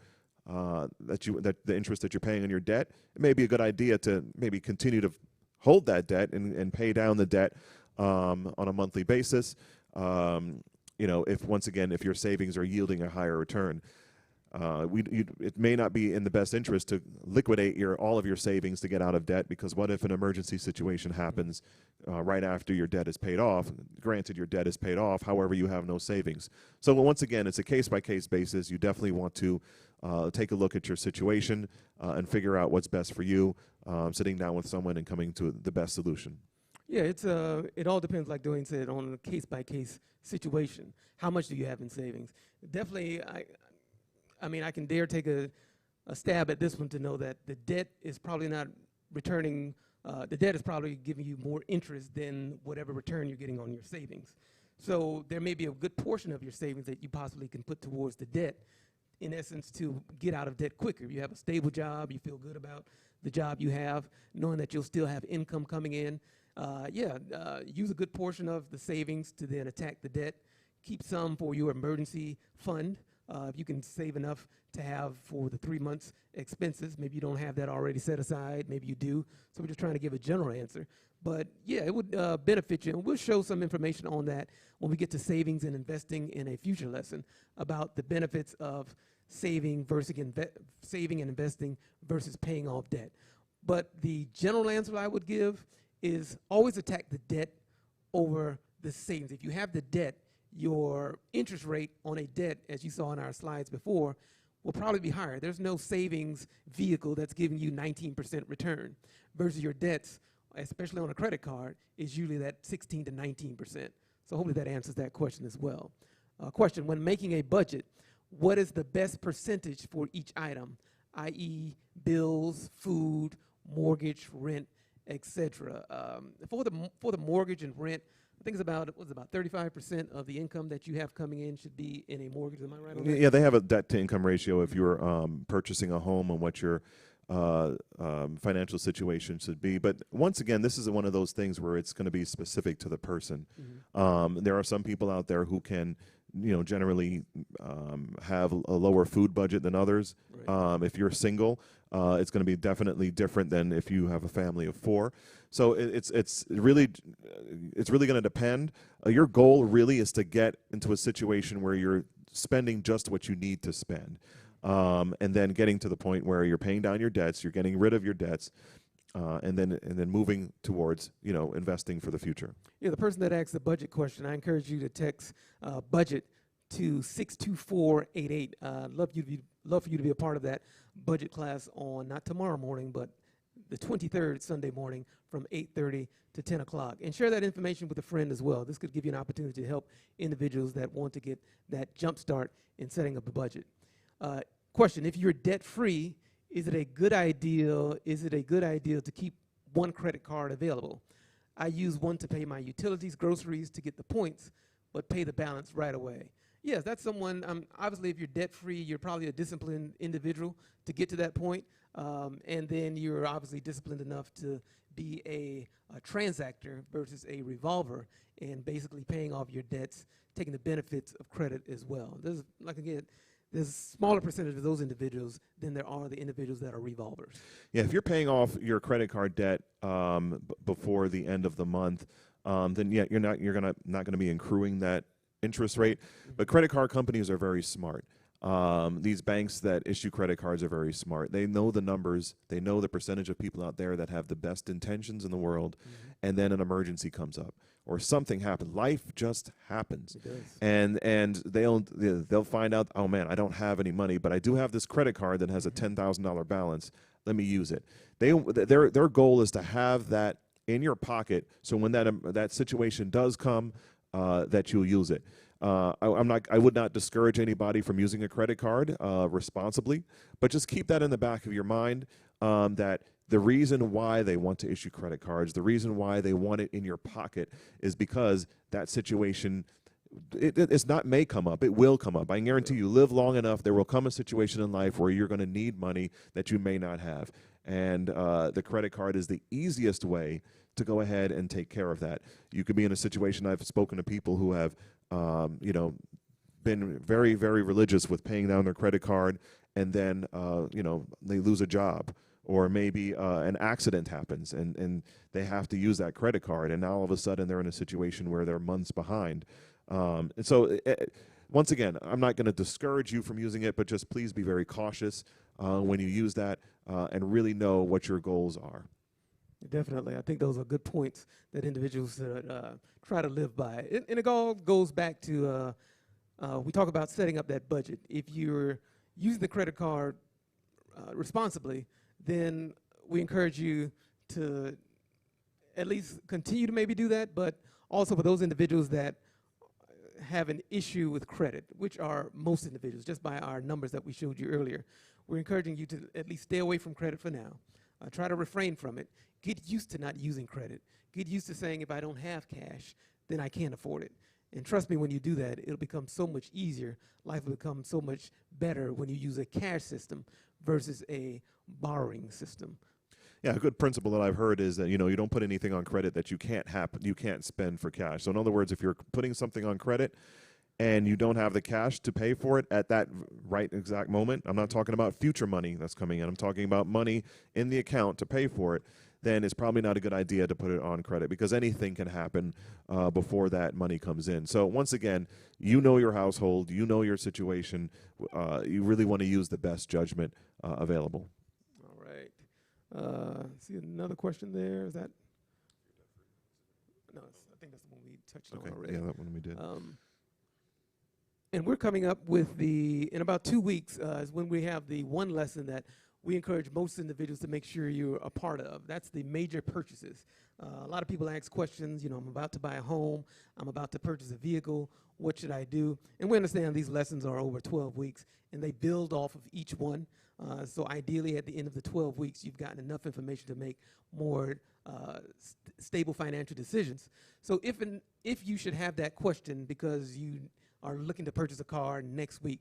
the interest that you're paying on your debt. It may be a good idea to maybe continue to hold that debt and pay down the debt on a monthly basis. If your savings are yielding a higher return, it may not be in the best interest to liquidate all of your savings to get out of debt, because what if an emergency situation happens right after your debt is paid off? Granted, your debt is paid off, however, you have no savings. So once again, it's a case-by-case basis. You definitely want to take a look at your situation and figure out what's best for you, sitting down with someone and coming to the best solution. Yeah, it all depends, like Dwayne said, on a case-by-case situation. How much do you have in savings? Definitely, I can dare take a stab at this one to know that the debt is probably not returning. The debt is probably giving you more interest than whatever return you're getting on your savings. So there may be a good portion of your savings that you possibly can put towards the debt, in essence, to get out of debt quicker. You have a stable job, you feel good about the job you have, knowing that you'll still have income coming in. Use a good portion of the savings to then attack the debt. Keep some for your emergency fund. If you can save enough to have for the 3 months expenses, maybe you don't have that already set aside, maybe you do. So we're just trying to give a general answer. But yeah, it would benefit you, and we'll show some information on that when we get to savings and investing in a future lesson about the benefits of saving and investing versus paying off debt. But the general answer I would give is always attack the debt over the savings. If you have the debt, your interest rate on a debt, as you saw in our slides before, will probably be higher. There's no savings vehicle that's giving you 19% return versus your debts, especially on a credit card, is usually that 16 to 19%. So hopefully that answers that question as well. Question, when making a budget, what is the best percentage for each item, i.e. bills, food, mortgage, rent, etc.? For the mortgage and rent, I think it's about 35% of the income that you have coming in should be in a mortgage. Am I right on that? Yeah, they have a debt-to-income ratio if you're purchasing a home and what your financial situation should be. But once again, this is one of those things where it's going to be specific to the person. Mm-hmm. There are some people out there who can, generally have a lower food budget than others. Right. If you're single, it's going to be definitely different than if you have a family of four. So it's really going to depend. Your goal really is to get into a situation where you're spending just what you need to spend, and then getting to the point where you're paying down your debts, you're getting rid of your debts, and then moving towards investing for the future. Yeah, the person that asked the budget question, I encourage you to text budget to 62488. Love for you to be a part of that budget class on not tomorrow morning, but the 23rd Sunday morning from 8:30 to 10 o'clock. And share that information with a friend as well. This could give you an opportunity to help individuals that want to get that jump start in setting up a budget. Question: if you're debt free, is it a good idea? Is it a good idea to keep one credit card available? I use one to pay my utilities, groceries, to get the points, but pay the balance right away. Yes, that's someone, obviously if you're debt-free, you're probably a disciplined individual to get to that point, and then you're obviously disciplined enough to be a transactor versus a revolver, and basically paying off your debts, taking the benefits of credit as well. There's, like again, there's a smaller percentage of those individuals than there are the individuals that are revolvers. Yeah, if you're paying off your credit card debt before the end of the month, then yeah, you're not gonna be accruing that interest rate. But credit card companies are very smart. These banks that issue credit cards are very smart. They know the numbers. They know the percentage of people out there that have the best intentions in the world, and then an emergency comes up or something happens. Life just happens, It does. and they'll find out. Oh man, I don't have any money, but I do have this credit card that has a $10,000 balance. Let me use it. Their goal is to have that in your pocket, so when that situation does come, that you'll use it. I would not discourage anybody from using a credit card responsibly, but just keep that in the back of your mind, that the reason why they want to issue credit cards, the reason why they want it in your pocket, is because that situation, it's not may come up, it will come up. I guarantee you, live long enough, there will come a situation in life where you're going to need money that you may not have. And the credit card is the easiest way to go ahead and take care of that. You could be in a situation, I've spoken to people who have, been very, very religious with paying down their credit card, and then, they lose a job, or maybe an accident happens, and they have to use that credit card, and now all of a sudden they're in a situation where they're months behind. And so, once again, I'm not going to discourage you from using it, but just please be very cautious when you use that, and really know what your goals are. Definitely. I think those are good points that individuals try to live by. And it all goes back to, we talk about setting up that budget. If you're using the credit card responsibly, then we encourage you to at least continue to maybe do that, but also for those individuals that have an issue with credit, which are most individuals, just by our numbers that we showed you earlier, we're encouraging you to at least stay away from credit for now. Try to refrain from it. Get used to not using credit. Get used to saying, if I don't have cash, then I can't afford it. And trust me, when you do that, it'll become so much easier. Life will become so much better when you use a cash system versus a borrowing system. Yeah, a good principle that I've heard is that, you don't put anything on credit that you can't spend for cash. So in other words, if you're putting something on credit and you don't have the cash to pay for it at that right exact moment, I'm not talking about future money that's coming in, I'm talking about money in the account to pay for it, then it's probably not a good idea to put it on credit, because anything can happen before that money comes in. So once again, you know your household, you know your situation, you really want to use the best judgment available. All right. See another question there. Is that? No, I think that's the one we touched on already. Yeah, that one we did. And we're coming up with in about 2 weeks is when we have the one lesson that we encourage most individuals to make sure you're a part of. That's the major purchases. A lot of people ask questions, I'm about to buy a home, I'm about to purchase a vehicle, what should I do? And we understand these lessons are over 12 weeks, and they build off of each one. So ideally, at the end of the 12 weeks, you've gotten enough information to make more stable financial decisions. So if you should have that question because you are looking to purchase a car next week,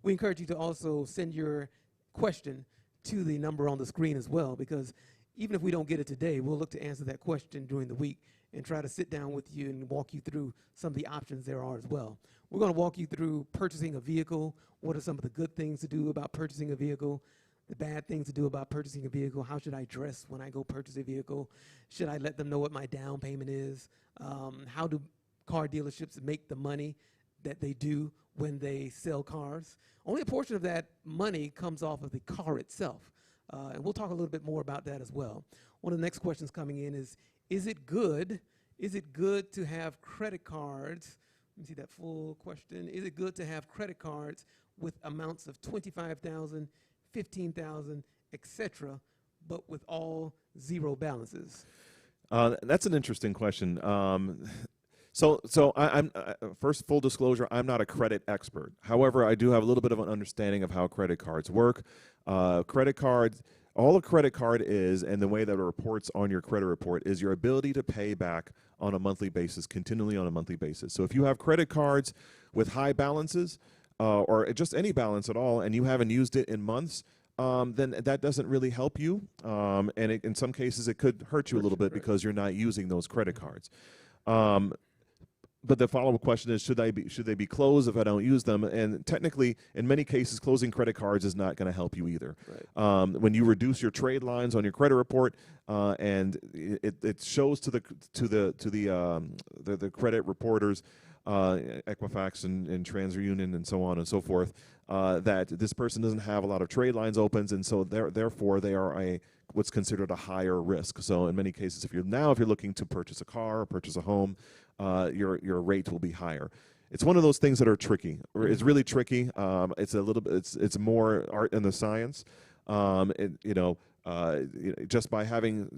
we encourage you to also send your question to the number on the screen as well, because even if we don't get it today, we'll look to answer that question during the week and try to sit down with you and walk you through some of the options there are as well. We're going to walk you through purchasing a vehicle. What are some of the good things to do about purchasing a vehicle? The bad things to do about purchasing a vehicle? How should I dress when I go purchase a vehicle? Should I let them know what my down payment is? How do car dealerships make the money that they do when they sell cars? Only a portion of that money comes off of the car itself. And we'll talk a little bit more about that as well. One of the next questions coming in is it good to have credit cards Let me see that full question. Is it good to have credit cards with amounts of 25,000, 15,000, etc., but with all zero balances? That's an interesting question. I'm first, full disclosure, I'm not a credit expert. However, I do have a little bit of an understanding of how credit cards work. Credit cards, all a credit card is, and the way that it reports on your credit report, is your ability to pay back on a monthly basis, continually on a monthly basis. So if you have credit cards with high balances, or just any balance at all, and you haven't used it in months, then that doesn't really help you. In some cases, it could hurt you a little bit because you're not using those credit cards. But the follow-up question is, should they be closed if I don't use them? And technically, in many cases, closing credit cards is not going to help you either. Right. When you reduce your trade lines on your credit report, and it shows to the credit reporters, Equifax and TransUnion and so on and so forth, that this person doesn't have a lot of trade lines opens, and so therefore they are what's considered a higher risk. So in many cases, if you're looking to purchase a car or purchase a home, your rate will be higher. It's one of those things that are tricky. It's really tricky. It's a little bit. It's more art than the science. Just by having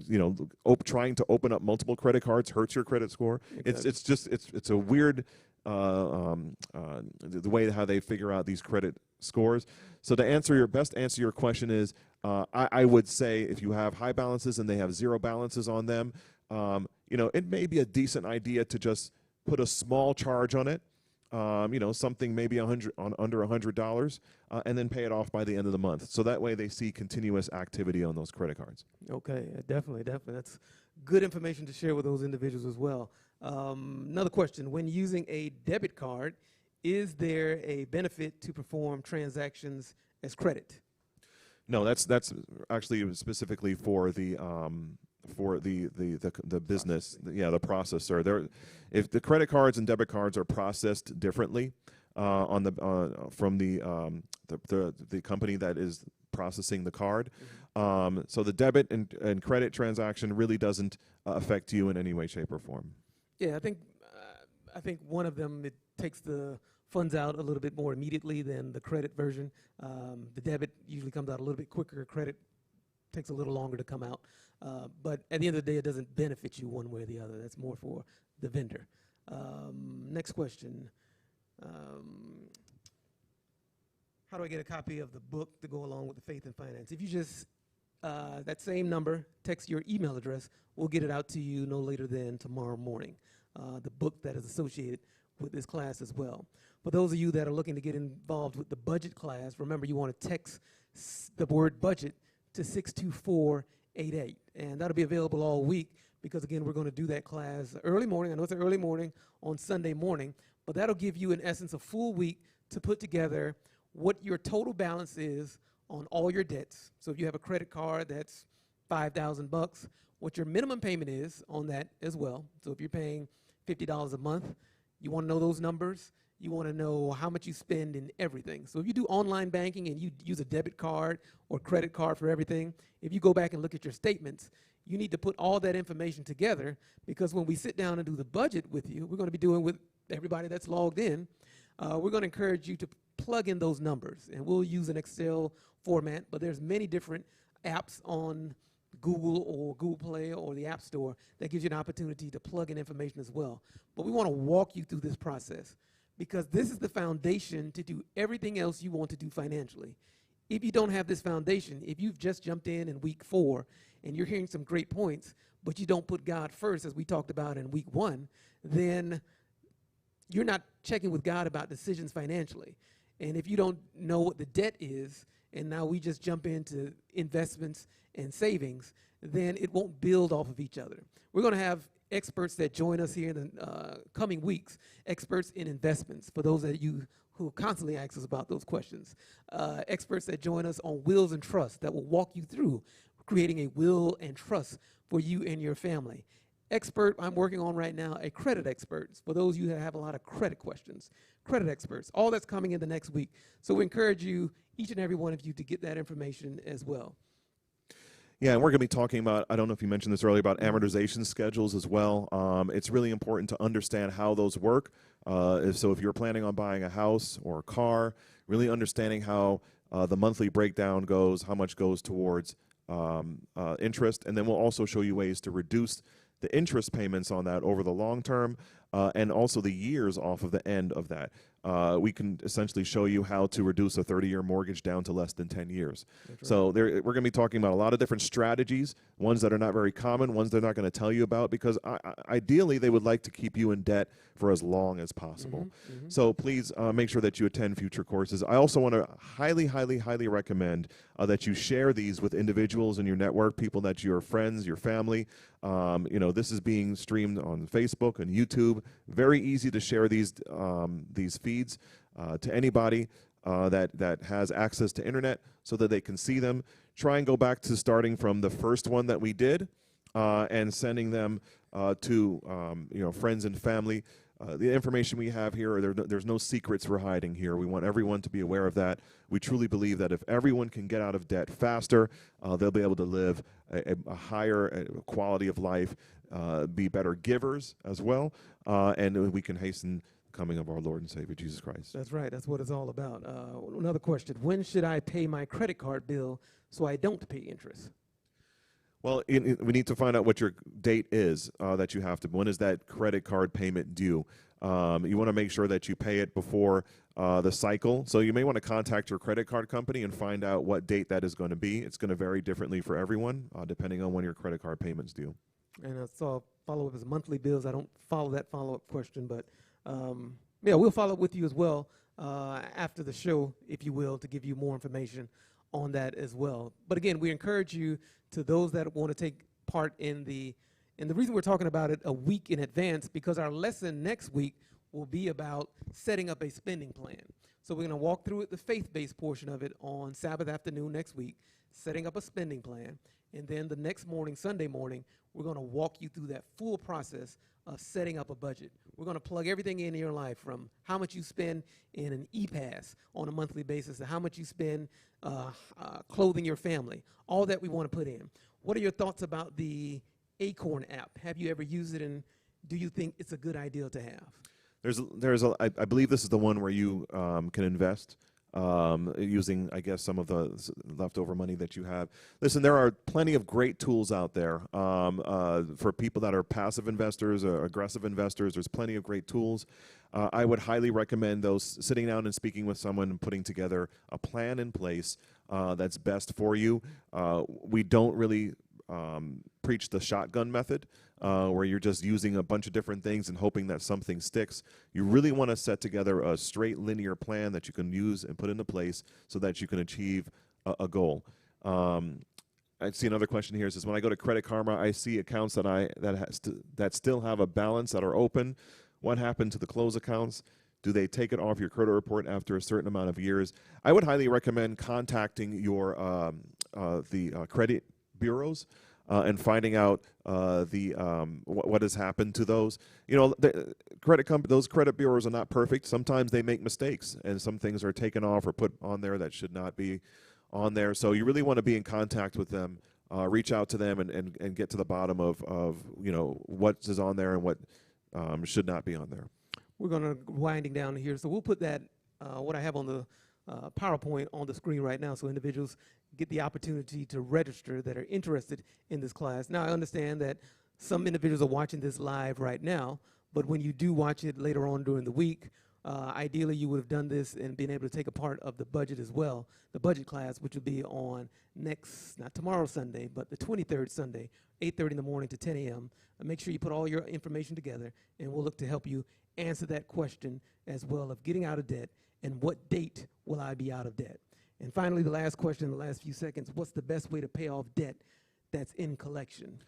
trying to open up multiple credit cards hurts your credit score. Exactly. It's a weird the way how they figure out these credit scores. So to answer your question is, I would say if you have high balances and they have zero balances on them, it may be a decent idea to just put a small charge on it. Something maybe under $100, and then pay it off by the end of the month. So that way they see continuous activity on those credit cards. Okay, definitely. That's good information to share with those individuals as well. Another question: when using a debit card, is there a benefit to perform transactions as credit? No, that's actually specifically for the business, the processor. If the credit cards and debit cards are processed differently from the company that is processing the card, so the debit and credit transaction really doesn't affect you in any way, shape, or form. Yeah, I think one of them, it takes the funds out a little bit more immediately than the credit version. The debit usually comes out a little bit quicker. Credit takes a little longer to come out. But at the end of the day, it doesn't benefit you one way or the other. That's more for the vendor. Next question. How do I get a copy of the book to go along with the Faith and Finance? If you just, that same number, text your email address, we'll get it out to you no later than tomorrow morning. The book that is associated with this class as well. For those of you that are looking to get involved with the budget class, remember you want to text the word budget to 62488. And that'll be available all week because, again, we're going to do that class early morning. I know it's an early morning on Sunday morning, but that'll give you, in essence, a full week to put together what your total balance is on all your debts. So if you have a credit card that's $5,000, what your minimum payment is on that as well. So if you're paying $50 a month, you want to know those numbers. You want to know how much you spend in everything. So if you do online banking and you use a debit card or credit card for everything, if you go back and look at your statements, you need to put all that information together, because when we sit down and do the budget with you, we're going to be doing with everybody that's logged in, we're going to encourage you to plug in those numbers. And we'll use an Excel format, but there's many different apps on Google or Google Play or the App Store that gives you an opportunity to plug in information as well. But we want to walk you through this process, because this is the foundation to do everything else you want to do financially. If you don't have this foundation, if you've just jumped in week 4 and you're hearing some great points, but you don't put God first, as we talked about in week 1, then you're not checking with God about decisions financially. And if you don't know what the debt is, and now we just jump into investments and savings, then it won't build off of each other. We're going to have experts that join us here in the coming weeks, experts in investments, for those of you who constantly ask us about those questions. Experts that join us on wills and trusts that will walk you through creating a will and trust for you and your family. Expert I'm working on right now, a credit expert, for those of you that have a lot of credit questions. Credit experts, all that's coming in the next week. So we encourage you, each and every one of you, to get that information as well. Yeah, and we're going to be talking about, I don't know if you mentioned this earlier, about amortization schedules as well. It's really important to understand how those work. If you're planning on buying a house or a car, really understanding how the monthly breakdown goes, how much goes towards interest, and then we'll also show you ways to reduce the interest payments on that over the long term, and also the years off of the end of that. We can essentially show you how to reduce a 30-year mortgage down to less than 10 years. That's right. So we're going to be talking about a lot of different strategies, ones that are not very common, ones they're not going to tell you about, because ideally they would like to keep you in debt for as long as possible. So please make sure that you attend future courses. I also want to highly, highly, highly recommend that you share these with individuals in your network, people that your friends, your family. This is being streamed on Facebook and YouTube. Very easy to share these feeds to anybody that has access to internet so that they can see them. Try and go back to starting from the first one that we did and sending them to friends and family. The information we have here, there's no secrets we're hiding here. We want everyone to be aware of that. We truly believe that if everyone can get out of debt faster, they'll be able to live a higher quality of life, be better givers as well, and we can hasten the coming of our Lord and Savior, Jesus Christ. That's right. That's what it's all about. Another question. When should I pay my credit card bill so I don't pay interest? Well, we need to find out what your date is that you have to. When is that credit card payment due? You want to make sure that you pay it before the cycle. So you may want to contact your credit card company and find out what date that is going to be. It's going to vary differently for everyone, depending on when your credit card payment's due. And I saw follow-up as monthly bills. I don't follow that follow-up question, but we'll follow up with you as well after the show, if you will, to give you more information on that as well. But again, we encourage you, to those that want to take part in the reason we're talking about it a week in advance, because our lesson next week will be about setting up a spending plan. So we're going to walk through it, the faith-based portion of it, on Sabbath afternoon next week, setting up a spending plan. And then the next morning, Sunday morning, we're going to walk you through that full process of setting up a budget. We're going to plug everything in your life, from how much you spend in an e-pass on a monthly basis to how much you spend clothing your family. All that we want to put in. What are your thoughts about the Acorn app? Have you ever used it, and do you think it's a good idea to have? I believe this is the one where you can invest using, I guess, some of the leftover money that you have. Listen, there are plenty of great tools out there for people that are passive investors or aggressive investors. There's plenty of great tools. I would highly recommend those, sitting down and speaking with someone and putting together a plan in place that's best for you. We don't really preach the shotgun method, where you're just using a bunch of different things and hoping that something sticks. You really want to set together a straight linear plan that you can use and put into place so that you can achieve a goal. I see another question here. It says, when I go to Credit Karma, I see accounts that still have a balance that are open. What happened to the closed accounts? Do they take it off your credit report after a certain amount of years? I would highly recommend contacting your the credit bureaus and finding out what has happened to those. Those credit bureaus are not perfect. Sometimes they make mistakes, and some things are taken off or put on there that should not be on there. So you really want to be in contact with them, reach out to them, and get to the bottom of what is on there and what should not be on there. We're going to winding down here, so we'll put that what I have on the PowerPoint on the screen right now, so individuals get the opportunity to register that are interested in this class. Now, I understand that some individuals are watching this live right now, but when you do watch it later on during the week, ideally you would have done this and been able to take a part of the budget as well, the budget class, which will be on not tomorrow Sunday, but the 23rd Sunday, 8:30 in the morning to 10 a.m. Make sure you put all your information together, and we'll look to help you answer that question as well of getting out of debt and what date will I be out of debt. And finally, the last question in the last few seconds, what's the best way to pay off debt that's in collection?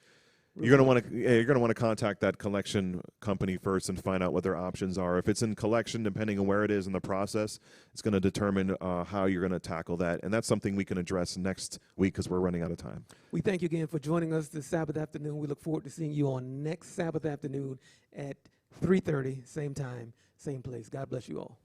You're going to want to contact that collection company first and find out what their options are. If it's in collection, depending on where it is in the process, it's going to determine how you're going to tackle that. And that's something we can address next week because we're running out of time. We thank you again for joining us this Sabbath afternoon. We look forward to seeing you on next Sabbath afternoon at 3:30, same time, same place. God bless you all.